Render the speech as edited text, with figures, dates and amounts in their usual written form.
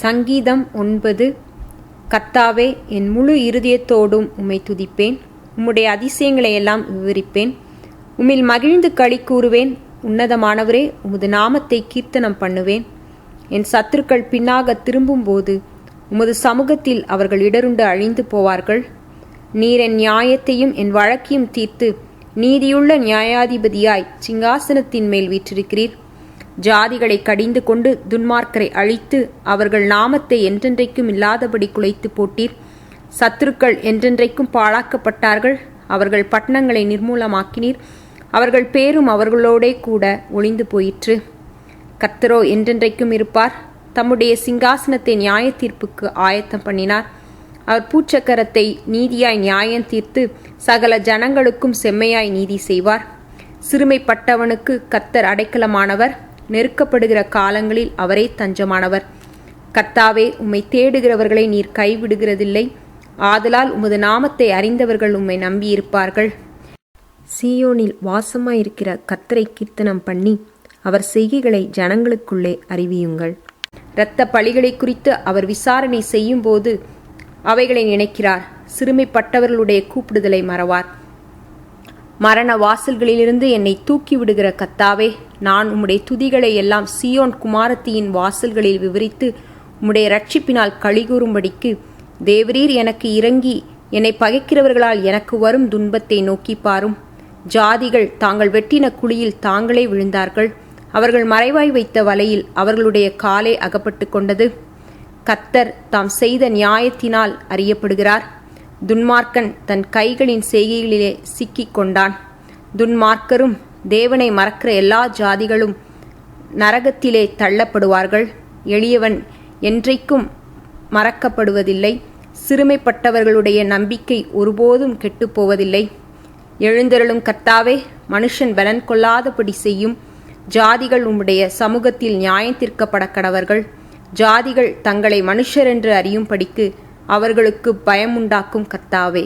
சங்கீதம் 9. கர்த்தாவே, என் முழு இருதயத்தோடும் உம்மை துதிப்பேன். உம்முடைய அதிசயங்களை எல்லாம் விவரிப்பேன். உம்மில் மகிழ்ந்து களி கூறுவேன். உன்னதமானவரே, உமது நாமத்தை கீர்த்தனம் பண்ணுவேன். என் சத்துருக்கள் பின்னாக திரும்பும்போது உமது சமூகத்தில் அவர்கள் இடருண்டு அழிந்து போவார்கள். நீர் என் நியாயத்தையும் என் வழக்கையும் தீர்த்து நீதியுள்ள நியாயாதிபதியாய் சிங்காசனத்தின் மேல் வீற்றிருக்கிறீர். ஜாதிகளை கடிந்து கொண்டு துன்மார்க்கரை அழித்து அவர்கள் நாமத்தை என்றென்றைக்கும் இல்லாதபடி குலைத்து போட்டீர். சத்துருக்கள் என்றென்றைக்கும் பாழாக்கப்பட்டார்கள். அவர்கள் பட்டணங்களை நிர்மூலமாக்கினீர். அவர்கள் பேரும் அவர்களோடே கூட ஒளிந்து போயிற்று. கர்த்தரோ என்றென்றைக்கும் இருப்பார். தம்முடைய சிங்காசனத்தை நியாய தீர்ப்புக்கு ஆயத்தம் பண்ணினார். அவர் பூச்சக்கரத்தை நீதியாய் நியாயம் தீர்த்து சகல ஜனங்களுக்கும் செம்மையாய் நீதி செய்வார். சிறுமைப்பட்டவனுக்கு கர்த்தர் அடைக்கலமானவர். நெருக்கப்படுகிற காலங்களில் அவரே தஞ்சமானவர். கர்த்தாவே, உம்மை தேடுகிறவர்களை நீர் கைவிடுகிறதில்லை. ஆதலால் உமது நாமத்தை அறிந்தவர்கள் உம்மை நம்பியிருப்பார்கள். சீயோனில் வாசமாயிருக்கிற கர்த்தரை கீர்த்தனம் பண்ணி அவர் செய்கைகளை ஜனங்களுக்குள்ளே அறிவியுங்கள். இரத்த பழிகளை குறித்து அவர் விசாரணை செய்யும்போது அவைகளை நினைக்கிறார். சிறுமைப்பட்டவர்களுடைய கூப்பிடுதலை மறவார். மரண வாசல்களிலிருந்து என்னை தூக்கி விடுகிற கர்த்தாவே, நான் உம்முடைய துதிகளை எல்லாம் சீயோன் குமாரத்தியின் வாசல்களில் விவரித்து உம்முடைய இரட்சிப்பினால் களிகூறும்படிக்கு தேவரீர் எனக்கு இறங்கி என்னை பகைக்கிறவர்களால் எனக்கு வரும் துன்பத்தை நோக்கி பாரும். ஜாதிகள் தாங்கள் வெட்டின குழியில் தாங்களே விழுந்தார்கள். அவர்கள் மறைவாய் வைத்த வலையில் அவர்களுடைய காலே அகப்பட்டு கொண்டது. கர்த்தர் தாம் செய்த நியாயத்தினால் அறியப்படுகிறார். துன்மார்க்கன் தன் கைகளின் செய்கைகளிலே சிக்கிக் கொண்டான். துன்மார்க்கரும் தேவனை மறக்கிற எல்லா ஜாதிகளும் நரகத்திலே தள்ளப்படுவார்கள். எளியவன் என்றைக்கும் மறக்கப்படுவதில்லை. சிறுமைப்பட்டவர்களுடைய நம்பிக்கை ஒருபோதும் கெட்டுப்போவதில்லை. எழுந்தருளும் கர்த்தாவே, மனுஷன் பலன் கொள்ளாதபடி செய்யும். ஜாதிகள் உம்முடைய சமூகத்தில் நியாயம் தீர்க்கப்பட கடவர்கள். ஜாதிகள் தங்களை மனுஷரென்று அறியும்படிக்கு அவர்களுக்கு பயமுண்டாக்கும் கர்த்தாவே.